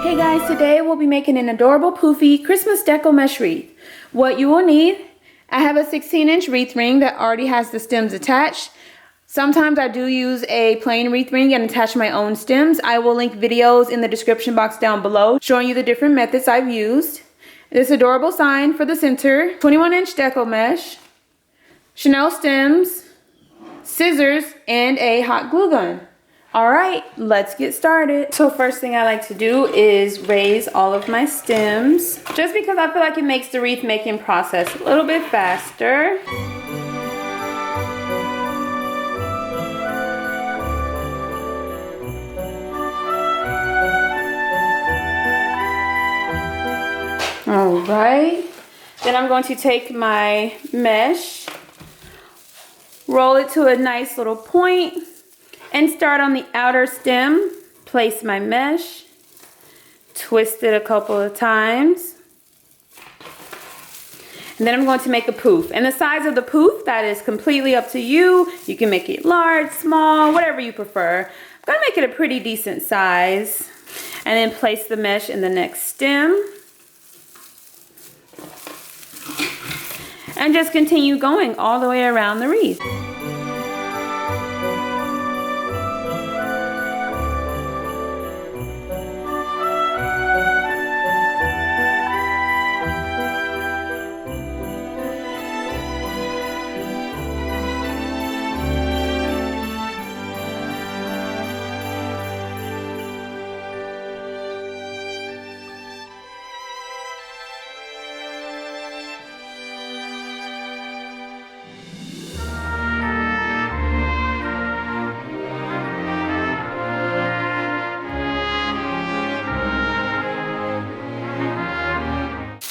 Hey guys, today we'll be making an adorable poofy Christmas deco mesh wreath. What you will need, I have a 16-inch wreath ring that already has the stems attached. Sometimes I do use a plain wreath ring and attach my own stems. I will link videos in the description box down below showing you the different methods I've used. This adorable sign for the center, 21-inch deco mesh, Chanel stems, scissors, and a hot glue gun. All right, let's get started. So first thing I like to do is raise all of my stems, just because I feel like it makes the wreath making process a little bit faster. All right, then I'm going to take my mesh, roll it to a nice little point, and start on the outer stem. Place my mesh, twist it a couple of times, and then I'm going to make a poof. And the size of the poof, that is completely up to you. You can make it large, small, whatever you prefer. I'm gonna make it a pretty decent size, and then place the mesh in the next stem. And just continue going all the way around the wreath.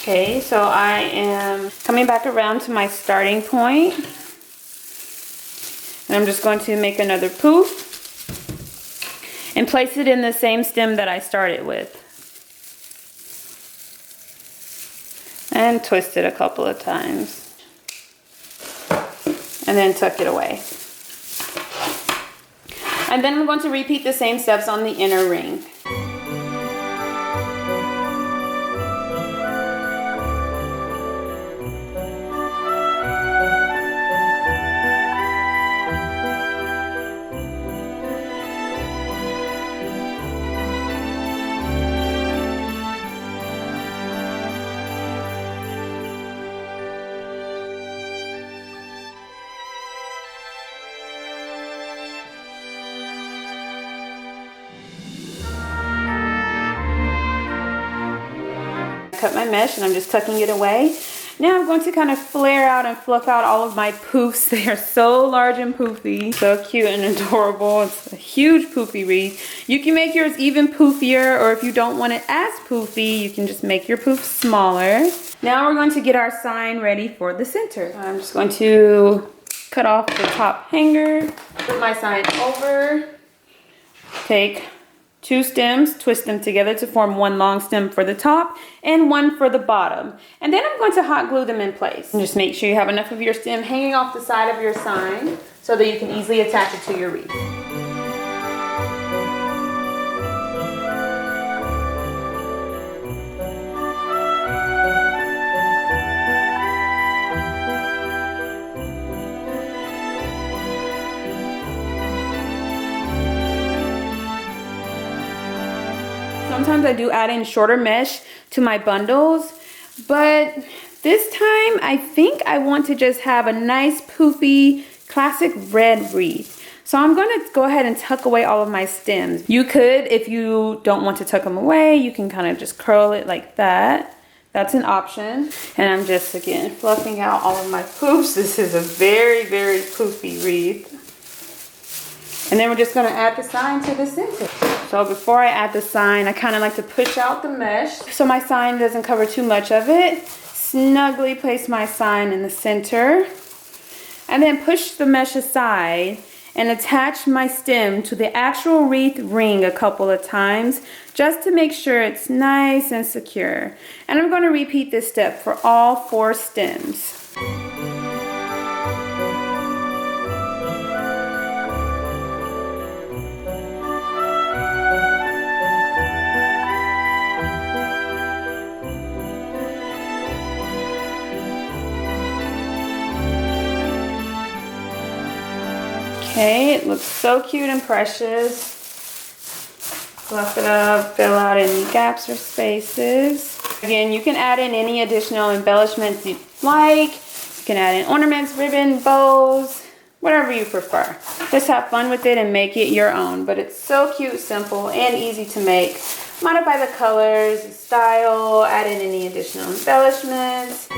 Okay, so I am coming back around to my starting point, and I'm just going to make another poof and place it in the same stem that I started with, and twist it a couple of times, and then tuck it away. And then I'm going to repeat the same steps on the inner ring. Cut my mesh and I'm just tucking it away. Now I'm going to kind of flare out and fluff out all of my poofs. They are so large and poofy, so cute and adorable. It's a huge poofy wreath. You can make yours even poofier, or if you don't want it as poofy, you can just make your poof smaller. Now we're going to get our sign ready for the center. I'm just going to cut off the top hanger, put my sign over, take 2 stems, twist them together to form one long stem for the top and one for the bottom. And then I'm going to hot glue them in place. And just make sure you have enough of your stem hanging off the side of your sign so that you can easily attach it to your wreath. Sometimes I do add in shorter mesh to my bundles, but this time I think I want to just have a nice poofy classic red wreath. So I'm going to go ahead and tuck away all of my stems. You could, if you don't want to tuck them away, you can kind of just curl it like that. That's an option. And I'm just, again, fluffing out all of my poofs. This is a very, very poofy wreath. And then we're just going to add the sign to the center. So before I add the sign, I kind of like to push out the mesh so my sign doesn't cover too much of it. Snugly place my sign in the center. And then push the mesh aside and attach my stem to the actual wreath ring a couple of times just to make sure it's nice and secure. And I'm going to repeat this step for all 4 stems. Okay, it looks so cute and precious. Fluff it up, fill out any gaps or spaces. Again, you can add in any additional embellishments you like. You can add in ornaments, ribbon, bows, whatever you prefer. Just have fun with it and make it your own. But it's so cute, simple, and easy to make. Modify the colors, the style, add in any additional embellishments.